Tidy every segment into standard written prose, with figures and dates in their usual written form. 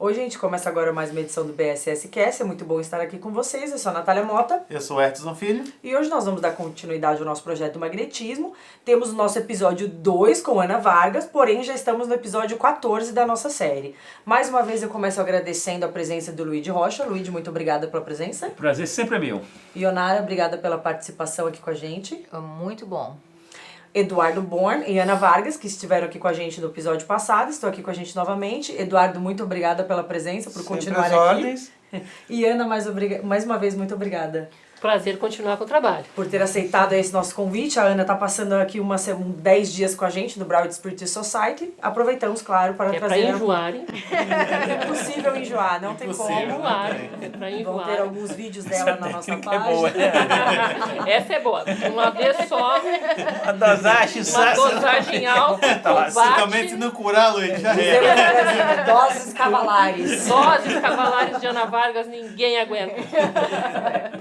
Oi, gente, começa agora mais uma edição do BSS Cast. É muito bom estar aqui com vocês. Eu sou a Natália Mota. Eu sou o Edson Filho. E hoje nós vamos dar continuidade ao nosso projeto do magnetismo. Temos o nosso episódio 2 com Ana Vargas, porém já estamos no episódio 14 da nossa série. Mais uma vez eu começo agradecendo a presença do Luiz Rocha. Luiz, muito obrigada pela presença. O prazer sempre é meu. Ionara, obrigada pela participação aqui com a gente. Muito bom. Eduardo Born e Ana Vargas, que estiveram aqui com a gente no episódio passado, estão aqui com a gente novamente. Eduardo, muito obrigada pela presença, por continuar aqui. Ordens. E Ana, mais uma vez, muito obrigada. Prazer continuar com o trabalho. Por ter aceitado esse nosso convite. A Ana está passando aqui 10 dias com a gente no Broad Spirit Society. Aproveitamos, claro, para trazer... É para enjoarem. É impossível enjoar, não tem como. Enjoarem. É para Vão ter enjoarem. alguns vídeos dela na nossa página. boa. Essa é boa. Uma vez só, A dosagem, uma dosagem alta, Se combate, também se não curar, Luiz, já é. Doses cavalares. doses cavalares de Ana Vargas, ninguém aguenta.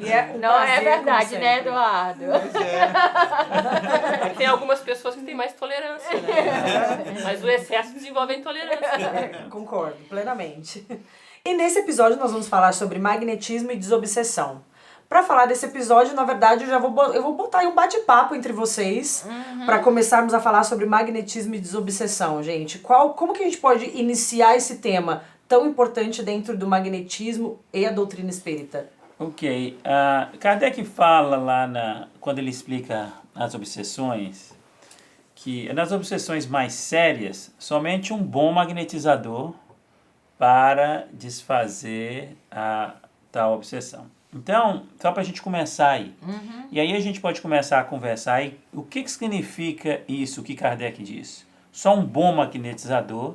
E é um Não é prazer, verdade, como né, sempre. Eduardo? Tem algumas pessoas que têm mais tolerância, né? Mas o excesso desenvolve a intolerância. Concordo, plenamente. E nesse episódio nós vamos falar sobre magnetismo e desobsessão. Para falar desse episódio, na verdade, eu vou botar aí um bate-papo entre vocês para começarmos a falar sobre magnetismo e desobsessão, gente. Como que a gente pode iniciar esse tema tão importante dentro do magnetismo e a doutrina espírita? Ok. Kardec fala lá, quando ele explica as obsessões, que nas obsessões mais sérias, somente um bom magnetizador para desfazer a tal obsessão. Então, só para a gente começar aí. E aí a gente pode começar a conversar aí, o que significa isso que Kardec diz? Só um bom magnetizador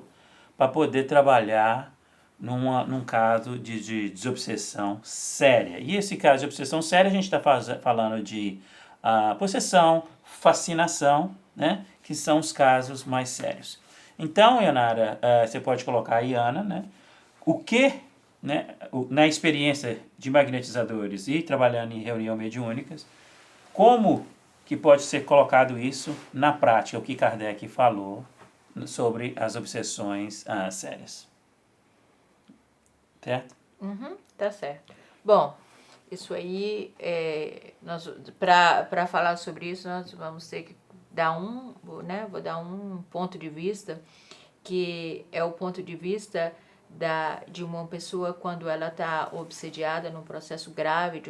para poder trabalhar num caso de desobsessão séria. E esse caso de obsessão séria, a gente está falando de possessão, fascinação, né? Que são os casos mais sérios. Então, Ionara, você pode colocar aí, Ana, né? O que, né, na experiência de magnetizadores e trabalhando em reunião mediúnicas, como que pode ser colocado isso na prática, o que Kardec falou sobre as obsessões sérias. Certo? Tá certo. Bom, isso aí, para falar sobre isso, nós vamos ter que dar vou dar um ponto de vista, que é o ponto de vista de uma pessoa quando ela está obsediada num processo grave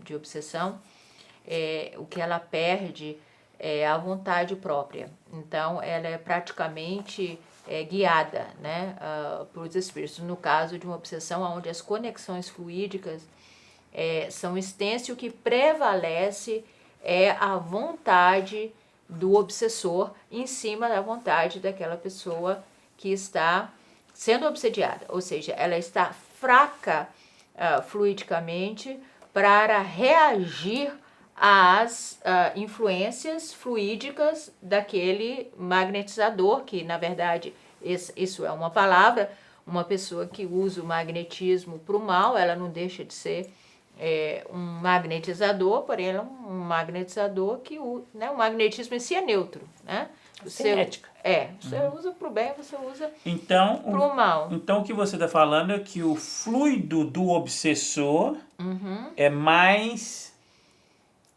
de obsessão, o que ela perde é a vontade própria. Então, ela é praticamente guiada, né, por espíritos. No caso de uma obsessão onde as conexões fluídicas são extensas, e o que prevalece é a vontade do obsessor em cima da vontade daquela pessoa que está sendo obsediada. Ou seja, ela está fraca fluidicamente para reagir às influências fluídicas daquele magnetizador, que na verdade isso é uma palavra. Uma pessoa que usa o magnetismo para o mal, ela não deixa de ser um magnetizador, porém ela é um magnetizador que o magnetismo em si é neutro, né? Cinética. Você usa para o bem, você usa Então, para o mal. Então, o que você está falando é que o fluido do obsessor é mais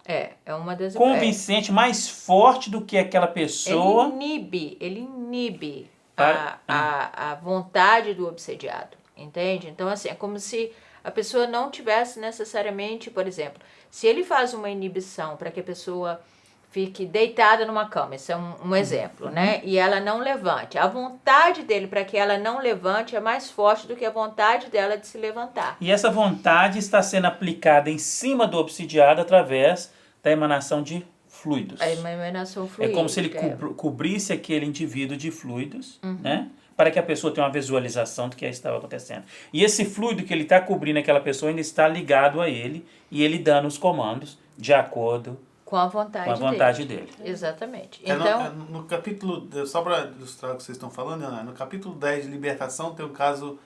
É uma das... convincente, mais forte do que aquela pessoa. Ele inibe a vontade do obsediado, entende? Então, assim, é como se a pessoa não tivesse necessariamente, por exemplo, se ele faz uma inibição para que a pessoa fique deitada numa cama, isso é um exemplo, né? E ela não levante. A vontade dele para que ela não levante é mais forte do que a vontade dela de se levantar. E essa vontade está sendo aplicada em cima do obsidiado através da emanação de fluidos. A emanação fluídica. É como se ele cobrisse aquele indivíduo de fluidos, né? Para que a pessoa tenha uma visualização do que estava acontecendo. E esse fluido que ele está cobrindo aquela pessoa ainda está ligado a ele, e ele dando os comandos de acordo com a vontade dele. Exatamente. Então, no capítulo, só para ilustrar o que vocês estão falando, Ana, no capítulo 10 de Libertação tem um caso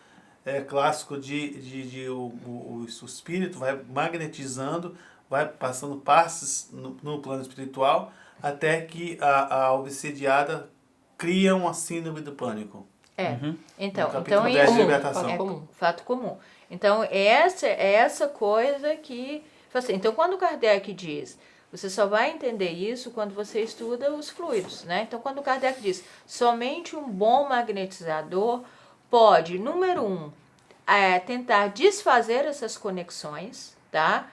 clássico de o espírito vai magnetizando, vai passando passes no plano espiritual, até que a obsediada cria uma síndrome do pânico. Então, No capítulo 10 de isso libertação. é fato comum. Então, essa coisa que... Assim, então, quando Kardec diz, você só vai entender isso quando você estuda os fluidos, né? Então, quando Kardec diz, somente um bom magnetizador pode, número 1, tentar desfazer essas conexões, tá?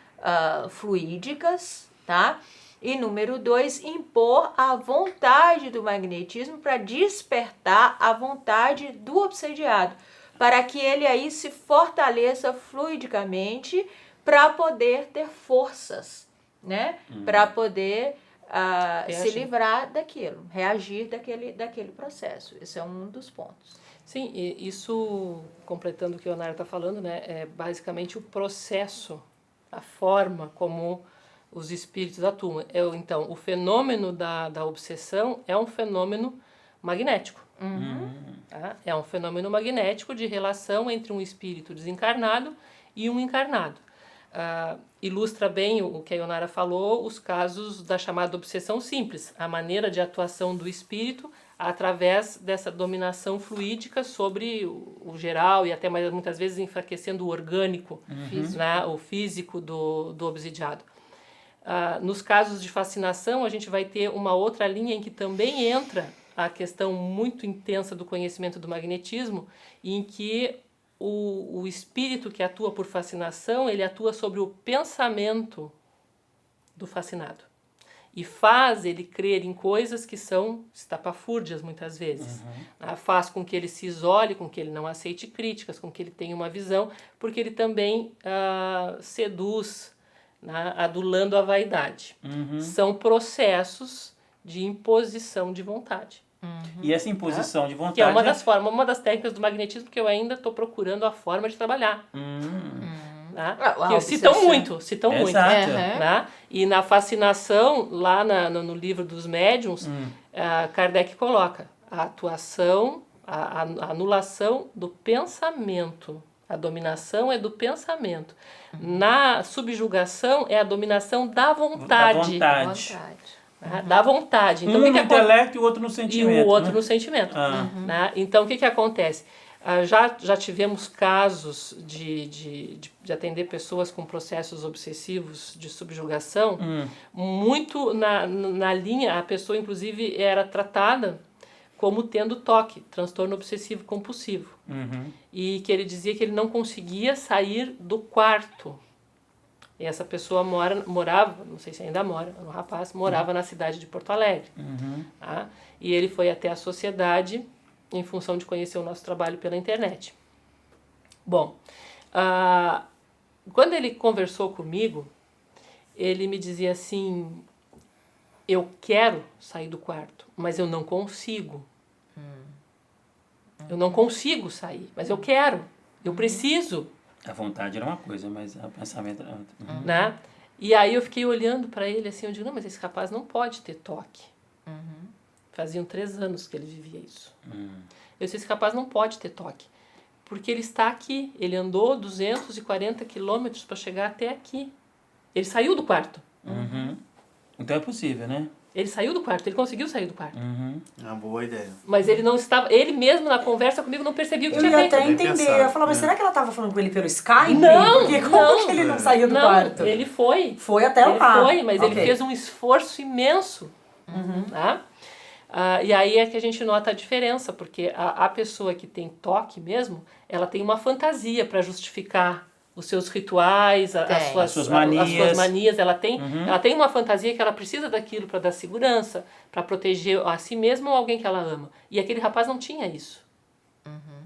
Fluídicas, tá? E número 2, impor a vontade do magnetismo para despertar a vontade do obsediado, para que ele aí se fortaleça fluidicamente para poder ter forças, né? Para poder se livrar daquilo, reagir daquele processo. Esse é um dos pontos. Sim, e isso, completando o que o Leonardo está falando, né, é basicamente o processo, a forma como os espíritos atuam. Então, o fenômeno da obsessão é um fenômeno magnético. Tá? É um fenômeno magnético de relação entre um espírito desencarnado e um encarnado. Ilustra bem o que a Ionara falou, os casos da chamada obsessão simples, a maneira de atuação do espírito através dessa dominação fluídica sobre o geral e até muitas vezes enfraquecendo o orgânico, né, o físico do obsidiado. Nos casos de fascinação, a gente vai ter uma outra linha em que também entra a questão muito intensa do conhecimento do magnetismo, em que o espírito que atua por fascinação, ele atua sobre o pensamento do fascinado. E faz ele crer em coisas que são estapafúrdias, muitas vezes. Faz com que ele se isole, com que ele não aceite críticas, com que ele tenha uma visão, porque ele também seduz, né, adulando a vaidade. São processos de imposição de vontade. E essa imposição de vontade... Que é uma das técnicas do magnetismo que eu ainda estou procurando a forma de trabalhar. Né? Que citam muito. Exato. Né? E na fascinação, lá no livro dos médiuns, Kardec coloca a atuação, a anulação do pensamento. A dominação é do pensamento. Na subjugação é a dominação da vontade. Da vontade. Então, um no intelecto e o outro no sentimento. E o outro no sentimento. Né? Então, o que acontece? Já tivemos casos de atender pessoas com processos obsessivos de subjugação. Muito na linha, a pessoa, inclusive, era tratada como tendo TOC, transtorno obsessivo compulsivo. E que ele dizia que ele não conseguia sair do quarto. E essa pessoa morava, não sei se ainda mora, um rapaz, morava na cidade de Porto Alegre. Tá? E ele foi até a sociedade em função de conhecer o nosso trabalho pela internet. Bom, quando ele conversou comigo, ele me dizia assim, eu quero sair do quarto, mas eu não consigo. Eu não consigo sair, mas eu quero, eu preciso. A vontade era uma coisa, mas o pensamento era outra. Né? E aí eu fiquei olhando para ele assim, eu digo, não, mas esse rapaz não pode ter toque. Faziam 3 anos que ele vivia isso. Eu disse, esse rapaz não pode ter toque, porque ele está aqui, ele andou 240 quilômetros para chegar até aqui. Ele saiu do quarto. Então é possível, né? Ele saiu do quarto, ele conseguiu sair do quarto. É uma boa ideia. Mas ele não estava, ele mesmo na conversa comigo não percebia o que Eu tinha ia feito. até entender, eu ia falar, mas será que ela tava falando com ele pelo Skype? Não, porque como que ele não saiu do quarto? Ele foi. Foi até lá. Ele foi, mas ele Ok. fez um esforço imenso. Tá? E aí é que a gente nota a diferença, porque a pessoa que tem toque mesmo, ela tem uma fantasia para justificar os seus rituais, as suas manias. Ela tem uma fantasia que ela precisa daquilo para dar segurança, para proteger a si mesma ou alguém que ela ama. E aquele rapaz não tinha isso.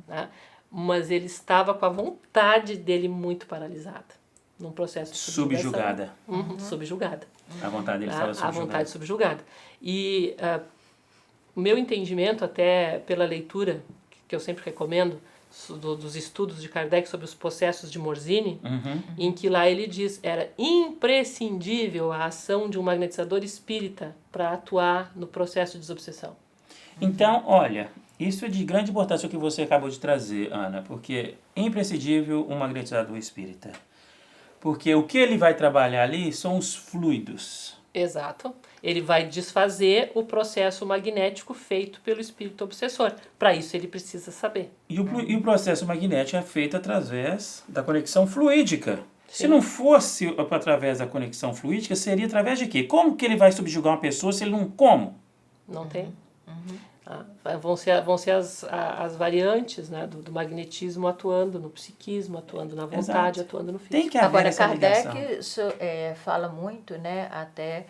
Né? Mas ele estava com a vontade dele muito paralisada. Num processo de Subjugada. Subjugada. A vontade dele estava subjugada. A vontade subjugada. E o meu entendimento, até pela leitura, que eu sempre recomendo, dos estudos de Kardec sobre os processos de Morzini, em que lá ele diz era imprescindível a ação de um magnetizador espírita para atuar no processo de desobsessão. Então, olha, isso é de grande importância o que você acabou de trazer, Ana, porque é imprescindível um magnetizador espírita. Porque o que ele vai trabalhar ali são os fluidos. Exato. Ele vai desfazer o processo magnético feito pelo espírito obsessor. Para isso ele precisa saber. E o processo magnético é feito através da conexão fluídica. Se Sim. não fosse através da conexão fluídica, seria através de quê? Como que ele vai subjugar uma pessoa se ele não... Como? Não tem? Vão ser as variantes, né, do magnetismo atuando no psiquismo, atuando na vontade, Exato. atuando no físico. Tem que haver Agora, essa ligação. Kardec fala muito, né, até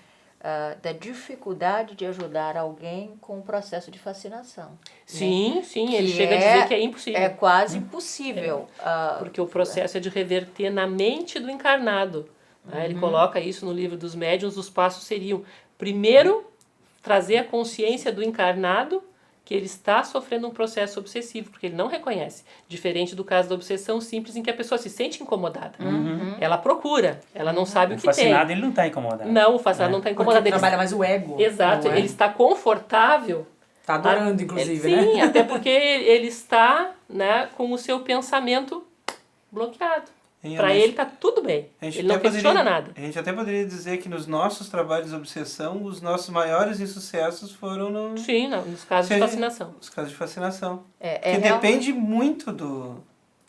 da dificuldade de ajudar alguém com o processo de fascinação. Sim, ele Que chega a dizer que é impossível. É quase impossível. Porque o processo é de reverter na mente do encarnado. Né? Ele coloca isso no livro dos médiuns, os passos seriam, primeiro, trazer a consciência do encarnado que ele está sofrendo um processo obsessivo, porque ele não reconhece. Diferente do caso da obsessão simples, em que a pessoa se sente incomodada. Ela procura, ela não sabe o que fascinado, tem. ele não está incomodado. Não, o fascinado não está Porque incomodado. Ele trabalha mais o ego. Exato, não é? ele está confortável. Tá adorando, inclusive, Sim, né? até porque ele está, né, com o seu pensamento bloqueado. Para ele tá tudo bem. Ele não questiona nada. A gente até poderia dizer que nos nossos trabalhos de obsessão, os nossos maiores insucessos foram Sim, nos casos de fascinação. Nos casos de fascinação. Que realmente- depende muito do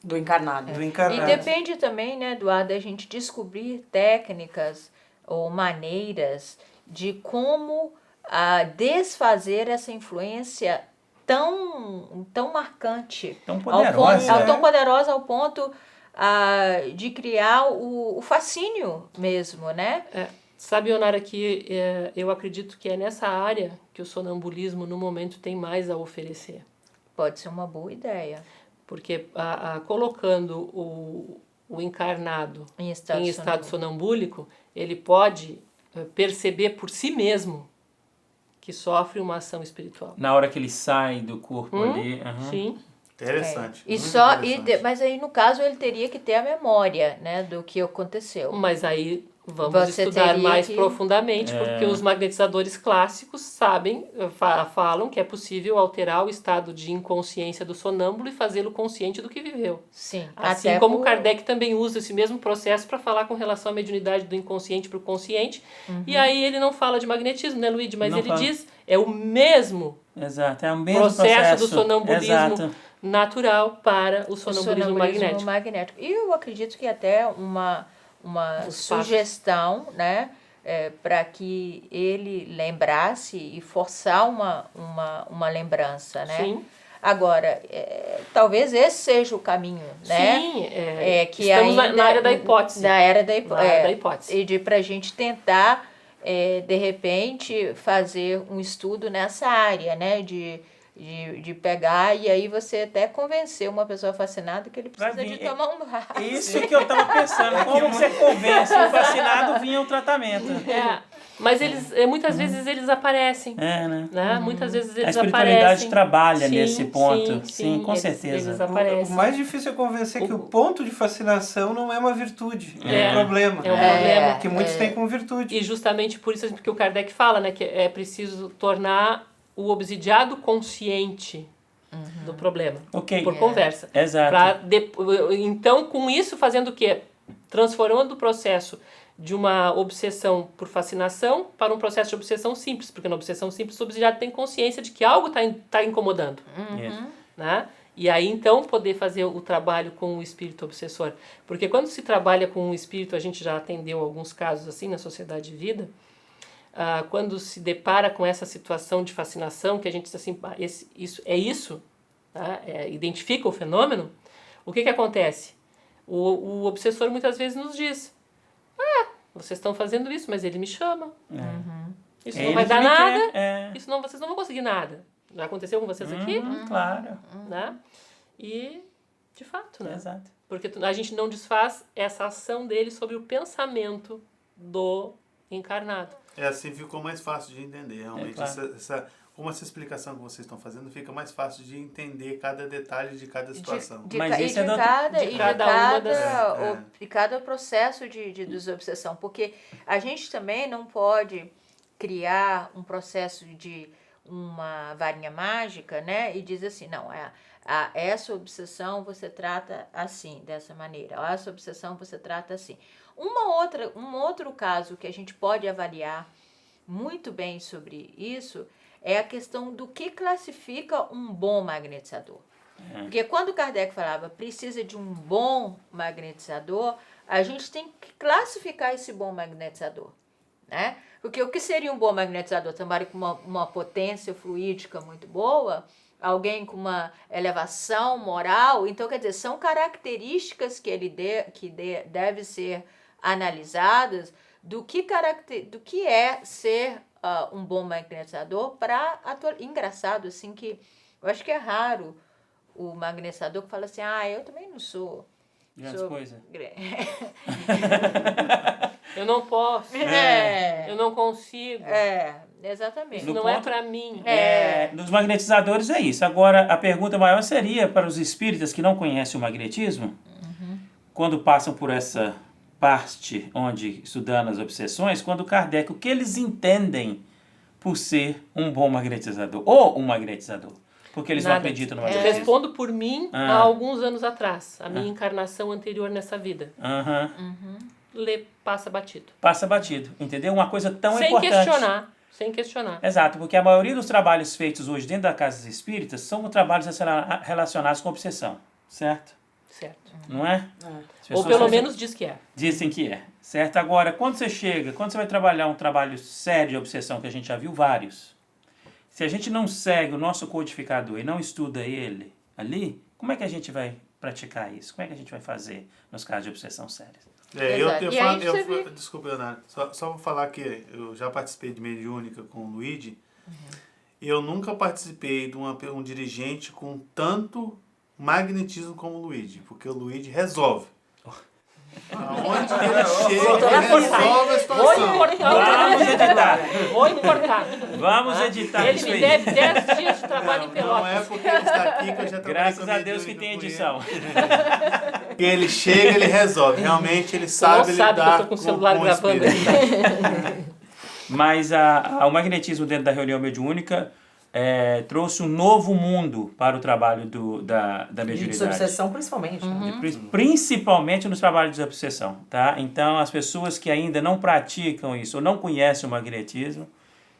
Do encarnado. encarnado. E depende também, né, Eduardo, da gente descobrir técnicas ou maneiras de como desfazer essa influência tão marcante. Tão poderosa, Tão poderosa ao ponto de criar o fascínio mesmo, né? Sabe, Onara, que eu acredito que é nessa área que o sonambulismo, no momento, tem mais a oferecer. Pode ser uma boa ideia. Porque colocando o encarnado Em em estado sonambúlico, ele pode perceber por si mesmo que sofre uma ação espiritual. Na hora que ele sai do corpo ali. Sim. Interessante. E muito só, interessante. mas aí, no caso, ele teria que ter a memória, né, do que aconteceu. Mas aí vamos Você estudar teria mais que- profundamente, porque os magnetizadores clássicos sabem, falam que é possível alterar o estado de inconsciência do sonâmbulo e fazê-lo consciente do que viveu. Sim. Assim até como por- Kardec também usa esse mesmo processo para falar com relação à mediunidade do inconsciente para o consciente. E aí ele não fala de magnetismo, né, Luíde? Mas Não ele fala. diz, é o mesmo Exato, é o mesmo processo do sonambulismo Exato. natural para o o sonambulismo magnético. magnético. E eu acredito que até uma Os sugestão, né, para que ele lembrasse e forçar uma lembrança, né? Sim. Agora, talvez esse seja o caminho, né? Sim, Que estamos na ainda- área da hipótese. Na área da Na área da hipótese. E para a gente tentar, de repente, fazer um estudo nessa área, né? De pegar e aí você até convencer uma pessoa fascinada que ele precisa Vai de vir- tomar um braço. Isso que eu tava pensando. Como você convence o fascinado vinha o tratamento? Mas eles, muitas vezes eles aparecem. Né? Né? Muitas vezes A eles espiritualidade aparecem. trabalha Sim, nesse ponto. Sim, com eles- certeza. Eles O aparecem. mais difícil é convencer que o ponto de fascinação não é uma virtude, é É. um problema. É um problema. Que muitos têm como virtude. E justamente por isso que o Kardec fala, né, que é preciso tornar o obsidiado consciente do problema. Ok. Por conversa. Exato. Então, com isso, fazendo o quê? Transformando o processo de uma obsessão por fascinação para um processo de obsessão simples, porque na obsessão simples o obsidiado tem consciência de que algo está incomodando. Isso. Né? E aí, então, poder fazer o trabalho com o espírito obsessor. Porque quando se trabalha com o espírito, a gente já atendeu alguns casos assim na Sociedade de Vida, quando se depara com essa situação de fascinação, que a gente diz assim, isso, tá? Identifica o fenômeno, o que acontece? O obsessor muitas vezes nos diz, vocês estão fazendo isso, mas ele me chama. Isso não Ele vai que dar me nada, quer, isso não, vocês não vão conseguir nada. Já aconteceu com vocês aqui? Claro. Né? E, de fato, né? Exato. Porque a gente não desfaz essa ação dele sobre o pensamento do encarnado. Assim ficou mais fácil de entender, realmente. claro. Como essa explicação que vocês estão fazendo, fica mais fácil de entender cada detalhe de cada situação. Mas esse é do- de cada uma das- de cada processo de desobsessão. Porque a gente também não pode criar um processo de uma varinha mágica, né? E diz assim, não, essa obsessão você trata assim, dessa maneira. Essa obsessão você trata assim. Um outro caso que a gente pode avaliar muito bem sobre isso é a questão do que classifica um bom magnetizador. Porque quando Kardec falava precisa de um bom magnetizador, a gente tem que classificar esse bom magnetizador, né? Porque o que seria um bom magnetizador? Trabalha com uma potência fluídica muito boa, alguém com uma elevação moral. Então, quer dizer, são características que deve ser analisadas do que é ser um bom magnetizador para engraçado, assim, que eu acho que é raro o magnetizador que fala assim, eu também não sou... Grandes coisas. Eu não posso. Eu não consigo. Exatamente. Isso não é para mim. Nos magnetizadores é isso. Agora, a pergunta maior seria para os espíritas que não conhecem o magnetismo, quando passam por essa parte onde estudando as obsessões, quando Kardec, o que eles entendem por ser um bom magnetizador, ou um magnetizador, porque eles não acreditam no Eu magnetismo. respondo por mim há alguns anos atrás, a minha encarnação anterior nessa vida. Passa batido. Passa batido, entendeu? Uma coisa tão Sem importante. Sem questionar. Exato, porque a maioria dos trabalhos feitos hoje dentro das casas espíritas são trabalhos relacionados com obsessão, certo? Certo. Não é? As Ou pessoas pelo menos diz que é. dizem que é, certo? Agora, quando você vai trabalhar um trabalho sério de obsessão, que a gente já viu vários, se a gente não segue o nosso codificador e não estuda ele ali, como é que a gente vai praticar isso? Como é que a gente vai fazer nos casos de obsessão sérias? Desculpa, Leonardo. Só vou falar que eu já participei de mediúnica com o Luigi. Eu nunca participei de um dirigente com tanto magnetismo como o Luigi, porque o Luigi resolve. Aonde ele chega, ele resolve a situação. Vamos editar. Vou importar. Vamos editar Ele isso me aí. deve 10 dias de trabalho em Não Pelotas. é porque ele está aqui que eu já trabalhei Graças com a Deus que mediúnica tem com edição. ele. Que ele chega, ele resolve. Realmente ele sabe não sabe lidar que eu tô com o celular com gravando espírito. Mas o magnetismo dentro da reunião mediúnica trouxe um novo mundo para o trabalho da E de mediunidade. obsessão, principalmente. né? Principalmente nos trabalhos de obsessão, tá? Então, as pessoas que ainda não praticam isso ou não conhecem o magnetismo,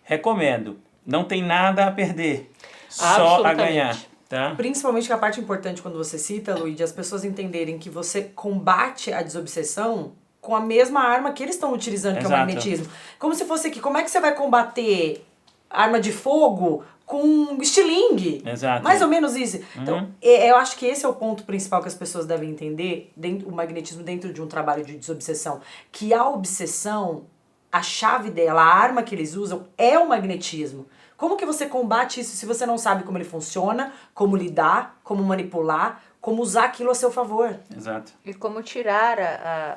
recomendo. Não tem nada a perder, só a ganhar, tá? Principalmente que a parte importante quando você cita, Luigi, as pessoas entenderem que você combate a desobsessão com a mesma arma que eles estão utilizando, que é o Exato. magnetismo. Como se fosse aqui, como é que você vai combater arma de fogo com estilingue? Exato. Mais ou menos isso. Então, eu acho que esse é o ponto principal que as pessoas devem entender, o magnetismo dentro de um trabalho de desobsessão, que a obsessão, a chave dela, a arma que eles usam é o magnetismo. Como que você combate isso se você não sabe como ele funciona, como lidar, como manipular, como usar aquilo a seu favor? Exato. E como tirar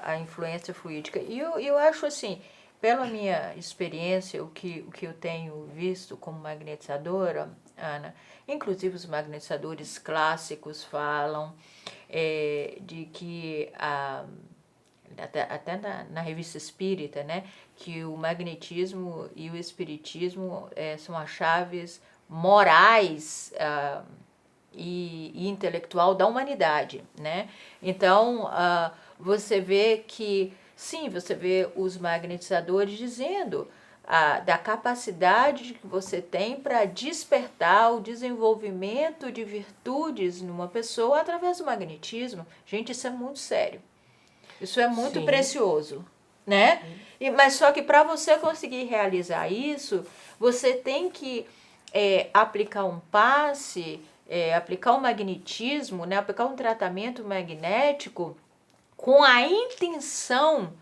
a influência fluídica. E eu acho assim, pela minha experiência, o que eu tenho visto como magnetizadora, Ana, inclusive os magnetizadores clássicos falam de que, até na revista Espírita, né, que o magnetismo e o espiritismo são as chaves morais e intelectual da humanidade, né? Então, você vê que, sim, você vê os magnetizadores dizendo da capacidade que você tem para despertar o desenvolvimento de virtudes numa pessoa através do magnetismo. Gente, isso é muito sério. Isso é muito Sim. precioso, né? Mas só que para você conseguir realizar isso, você tem que aplicar um passe, aplicar um magnetismo, né? Aplicar um tratamento magnético com a intenção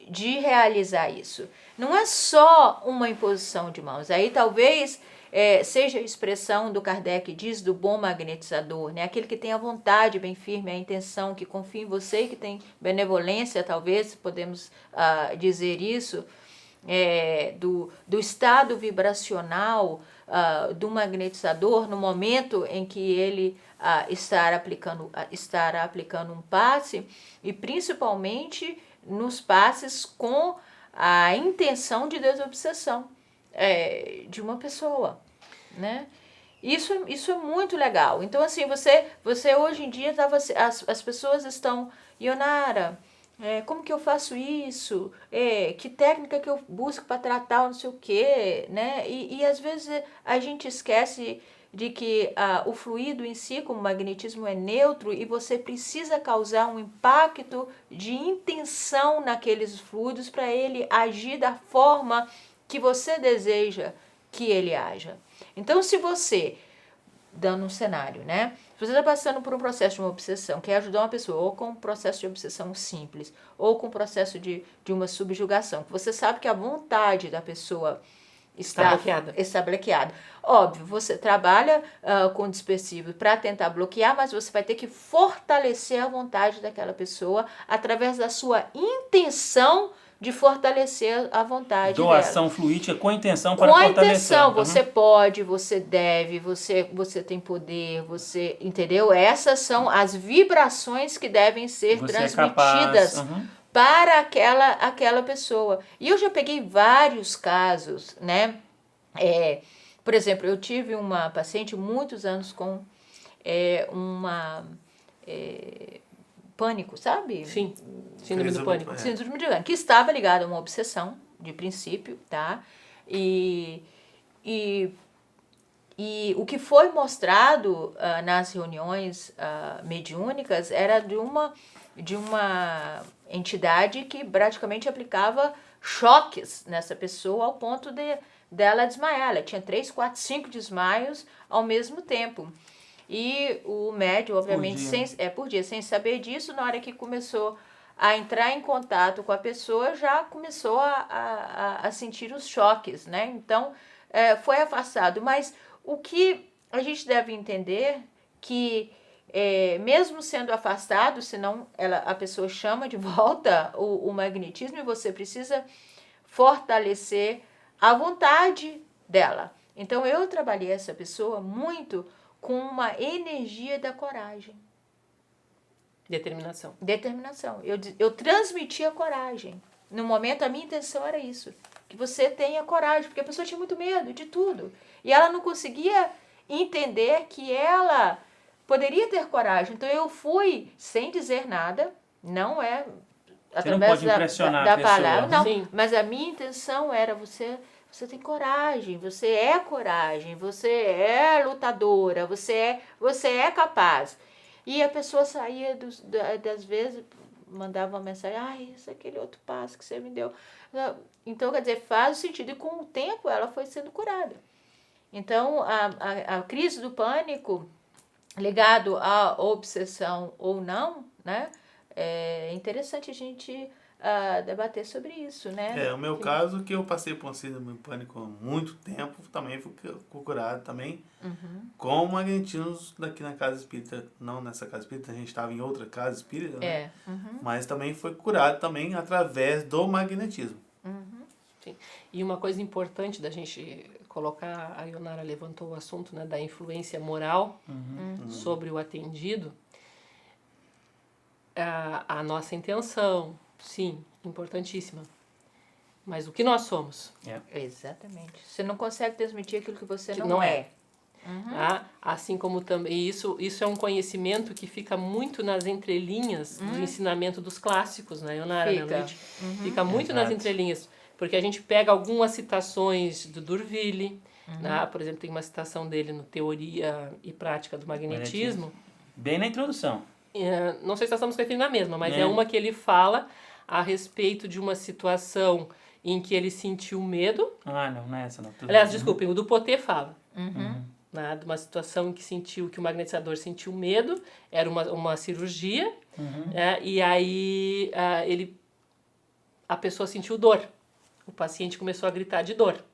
de realizar isso. Não é só uma imposição de mãos. Aí talvez seja a expressão do Kardec diz do bom magnetizador, né? Aquele que tem a vontade bem firme, a intenção, que confia em você e que tem benevolência, talvez, podemos dizer isso, do estado vibracional do magnetizador no momento em que ele estará aplicando um passe, e principalmente nos passes com a intenção de desobsessão de uma pessoa, né? Isso é muito legal. Então, assim, você hoje em dia, as pessoas estão... Ionara, Como que eu faço isso? Que técnica que eu busco para tratar não sei o quê, né? E às vezes a gente esquece de que o fluido em si, como o magnetismo, é neutro e você precisa causar um impacto de intenção naqueles fluidos para ele agir da forma que você deseja que ele haja. Então, se você, dando um cenário, né? Se você está passando por um processo de uma obsessão, quer ajudar uma pessoa ou com um processo de obsessão simples, ou com um processo de uma subjugação, você sabe que a vontade da pessoa está bloqueada. Óbvio, você trabalha com dispersivo para tentar bloquear, mas você vai ter que fortalecer a vontade daquela pessoa através da sua intenção de fortalecer a vontade dela. Doação fluídica com a intenção para fortalecer. Com a intenção, você pode, você deve, você tem poder, você, entendeu? Essas são as vibrações que devem ser transmitidas para aquela pessoa. E eu já peguei vários casos, né? Por exemplo, eu tive uma paciente muitos anos com pânico, sabe? Sim, síndrome do pânico. Síndrome do pânico, que estava ligada a uma obsessão, de princípio, tá? E o que foi mostrado nas reuniões mediúnicas era de uma entidade que praticamente aplicava choques nessa pessoa ao ponto dela desmaiar. Ela tinha 3, 4, 5 desmaios ao mesmo tempo. E o médium, obviamente, por dia, sem saber disso, na hora que começou a entrar em contato com a pessoa, já começou a sentir os choques, né? Então, foi afastado. Mas o que a gente deve entender que, mesmo sendo afastado, senão a pessoa chama de volta o magnetismo e você precisa fortalecer a vontade dela. Então, eu trabalhei essa pessoa muito com uma energia da coragem. Determinação. Eu transmiti a coragem. No momento, a minha intenção era isso. Que você tenha coragem, porque a pessoa tinha muito medo de tudo. E ela não conseguia entender que ela poderia ter coragem. Então, eu fui sem dizer nada, não é através da palavra, não. Sim. Mas a minha intenção era você tem coragem, você é lutadora, você é capaz. E a pessoa saía das vezes, mandava uma mensagem, isso é aquele outro passo que você me deu. Então, quer dizer, faz sentido. E com o tempo ela foi sendo curada. Então, a crise do pânico, ligado à obsessão ou não, né? É interessante a gente debater sobre isso, né? O meu caso, que eu passei por um síndrome de pânico há muito tempo, também fui curado também com magnetismos daqui na casa espírita. Não nessa casa espírita, a gente estava em outra casa espírita, né? Mas também foi curado também através do magnetismo. Sim. E uma coisa importante da gente colocar, a Ionara levantou o assunto, né, da influência moral sobre o atendido. A nossa intenção, sim, importantíssima. Mas o que nós somos? Exatamente. Você não consegue transmitir aquilo que você não é. Assim como também isso é um conhecimento que fica muito nas entrelinhas do ensinamento dos clássicos, né, Ionara? Fica muito nas entrelinhas, porque a gente pega algumas citações do D'Urville, né? Por exemplo, tem uma citação dele no Teoria e Prática do Magnetismo. Bem na introdução. Não sei se nós estamos referindo à mesma, mas é uma que ele fala a respeito de uma situação em que ele sentiu medo. Não é essa não. Aliás, desculpem, o do Poté fala. Né, de uma situação em que o magnetizador sentiu medo, era uma cirurgia, e aí a pessoa sentiu dor. O paciente começou a gritar de dor.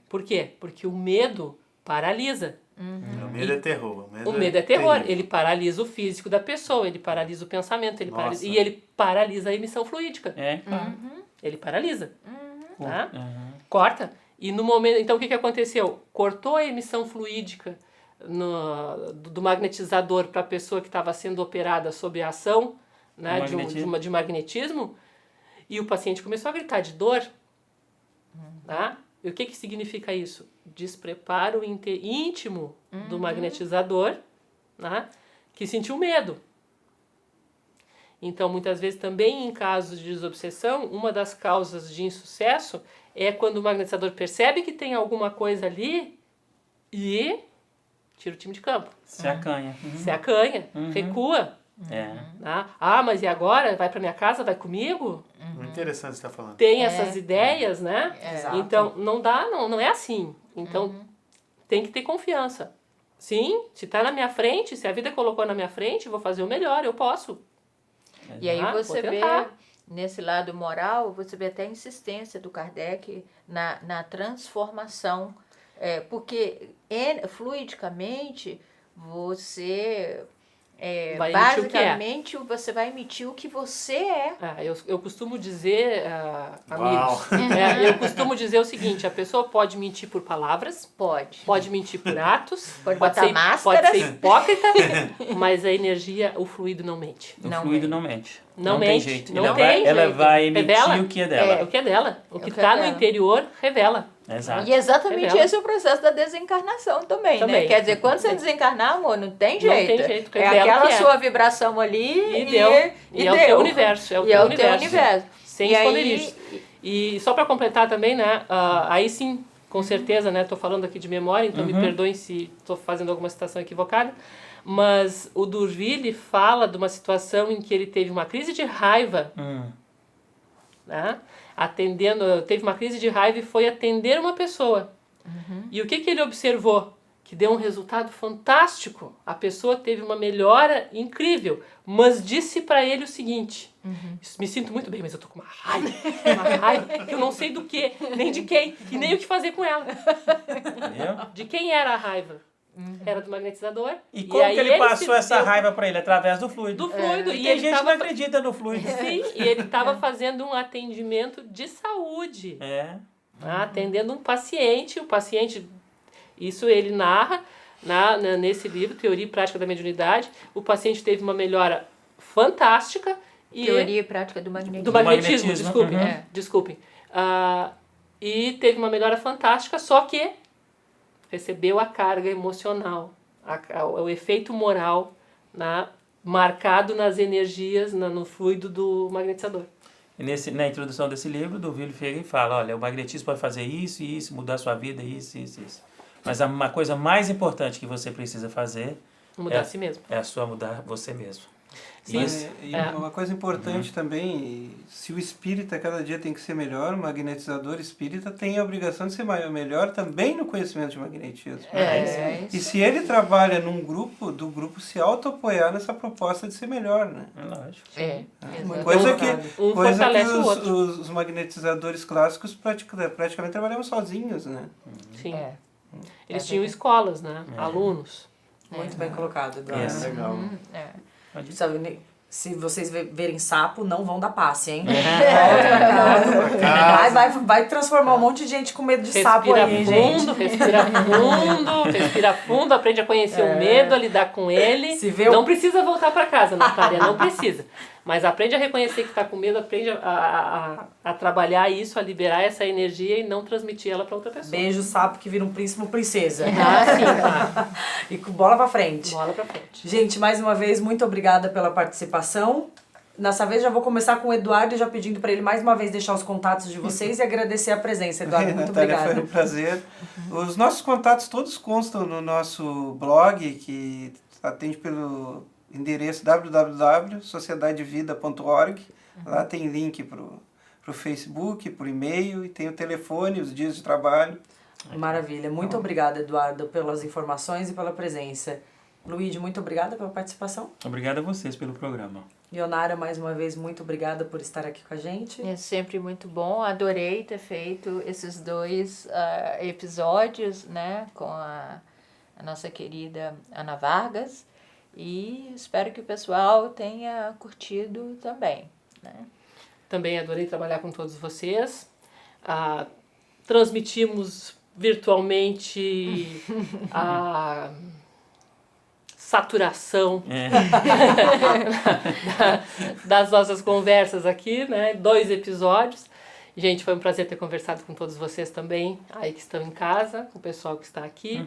Por quê? Porque o medo paralisa. O medo é terror. O medo é terror. Ele paralisa o físico da pessoa, ele paralisa o pensamento, ele paralisa a emissão fluídica. Ele paralisa. Tá? Corta. E no momento, então o que aconteceu? Cortou a emissão fluídica do magnetizador para a pessoa que estava sendo operada sob a ação, né, de magnetismo, e o paciente começou a gritar de dor. Tá? E o que significa isso? Despreparo íntimo do magnetizador, né, que sentiu medo. Então, muitas vezes, também em casos de desobsessão, uma das causas de insucesso é quando o magnetizador percebe que tem alguma coisa ali e tira o time de campo. Se acanha. Se acanha, recua. É. Tá? Ah, mas e agora? Vai para minha casa? Vai comigo? Muito interessante você estar falando. Tem essas ideias, né? Exato. Então, não é assim. Então, tem que ter confiança. Sim, se está na minha frente, se a vida colocou na minha frente, vou fazer o melhor, eu posso. E aí você vou vê, tentar. nesse lado moral, você vê até a insistência do Kardec na transformação. Porque fluidicamente você... Vai emitir o que é. basicamente, você vai emitir o que você é. Eu costumo dizer, amigos, eu costumo dizer o seguinte, a pessoa pode mentir por palavras, pode mentir por atos, Pode botar máscaras. pode ser hipócrita, mas a energia, o fluido não mente. O Não fluido mente. não mente. Não tem mente, jeito. não ela tem vai, ela jeito. vai emitir Revela. o que é dela. O que é dela. O que que está é no dela. interior, revela. Exato. E exatamente Revela. esse é o processo da desencarnação também, né? Também. Quer dizer, quando você desencarnar, amor, não tem jeito. tem jeito, É revela aquela que é. sua vibração ali E deu. E é o teu universo. É o E é teu o teu universo. Sem E esconderijo. aí- E só para completar também, né? Aí sim, com certeza, né? Tô falando aqui de memória, então me perdoem se estou fazendo alguma citação equivocada. Mas o D'Urville fala de uma situação em que ele teve uma crise de raiva, né? Teve uma crise de raiva e foi atender uma pessoa. E o que ele observou? Que deu um resultado fantástico. A pessoa teve uma melhora incrível, mas disse para ele o seguinte: me sinto muito bem, mas eu tô com uma raiva que eu não sei do que, nem de quem, e nem o que fazer com ela. Entendeu? De quem era a raiva? Era do magnetizador. E como aí que ele passou se essa deu raiva pra ele? Através do fluido. do fluido. E E tem ele gente que tava, não acredita no fluido. sim, e ele estava fazendo um atendimento de saúde. É. Atendendo um paciente, o paciente, isso ele narra nesse livro, Teoria e Prática da Mediunidade, o paciente teve uma melhora fantástica. E Teoria e prática do magnetismo. do magnetismo, magnetismo, desculpem. Desculpem. E teve uma melhora fantástica, só que recebeu a carga emocional, o efeito moral marcado nas energias, no fluido do magnetizador. E na introdução desse livro, D'Urville chega e fala, olha, o magnetismo pode fazer isso e isso, mudar a sua vida, isso. Mas uma coisa mais importante que você precisa fazer Mudar a si mesmo. é mudar você mesmo. Sim. Isso. Uma coisa importante também, se o espírita cada dia tem que ser melhor, o magnetizador espírita tem a obrigação de ser melhor também no conhecimento de magnetismo. E se ele trabalha num grupo, do grupo se auto-apoiar nessa proposta de ser melhor, né? É lógico. Exatamente. Coisa Um que fortalece o outro. os magnetizadores clássicos praticamente trabalhavam sozinhos, né? Sim. É. Eles tinham escolas, né? Alunos. Muito bem colocado, Eduardo. Isso. Legal. Sabe, se vocês verem sapo, não vão dar passe, hein? casa. Vai transformar um monte de gente com medo de sapo aí, hein, gente? Respira fundo, aprende a conhecer o medo, a lidar com ele. Se vê Não precisa voltar para casa, Natália, não precisa. Mas aprende a reconhecer que está com medo, aprende a trabalhar isso, a liberar essa energia e não transmitir ela para outra pessoa. Beijo sapo que vira um príncipe ou princesa. Sim, claro. E com bola pra frente. Bola pra frente. Gente, mais uma vez, muito obrigada pela participação. Dessa vez já vou começar com o Eduardo, já pedindo para ele mais uma vez deixar os contatos de vocês e agradecer a presença, Eduardo. Muito Natália, obrigada. foi um prazer. Os nossos contatos todos constam no nosso blog, que atende pelo endereço www.sociedadevida.org. Lá tem link pro Facebook, pro e-mail, e tem o telefone, os dias de trabalho. Maravilha. Muito obrigada, Eduardo, pelas informações e pela presença. Luíde, muito obrigada pela participação. Obrigado a vocês pelo programa. Leonara, mais uma vez, muito obrigada por estar aqui com a gente. É sempre muito bom. Adorei ter feito esses 2 episódios, né, com a nossa querida Ana Vargas. E espero que o pessoal tenha curtido também, né? Também adorei trabalhar com todos vocês. Transmitimos virtualmente a saturação das nossas conversas aqui, né? 2 episódios. Gente, foi um prazer ter conversado com todos vocês também, aí que estão em casa, com o pessoal que está aqui.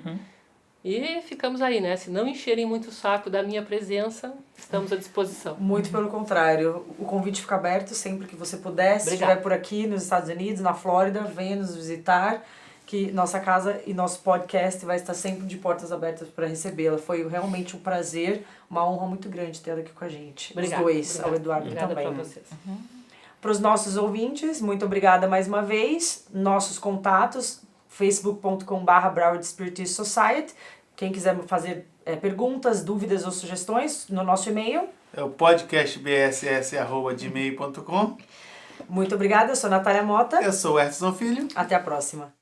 E ficamos aí, né? Se não encherem muito o saco da minha presença, estamos à disposição. Muito pelo contrário. O convite fica aberto sempre que você puder. Se estiver por aqui nos Estados Unidos, na Flórida, venha nos visitar, que nossa casa e nosso podcast vai estar sempre de portas abertas para recebê-la. Foi realmente um prazer, uma honra muito grande tê-la aqui com a gente. Obrigada, Os dois, obrigada. ao Eduardo Obrigada também. para vocês. Para os nossos ouvintes, muito obrigada mais uma vez. Nossos contatos, facebook.com/Broward Spiritist Society. Quem quiser fazer perguntas, dúvidas ou sugestões, no nosso e-mail. É o podcastbss@gmail.com. Muito obrigada, eu sou a Natália Mota. Eu sou o Edson Filho. Até a próxima.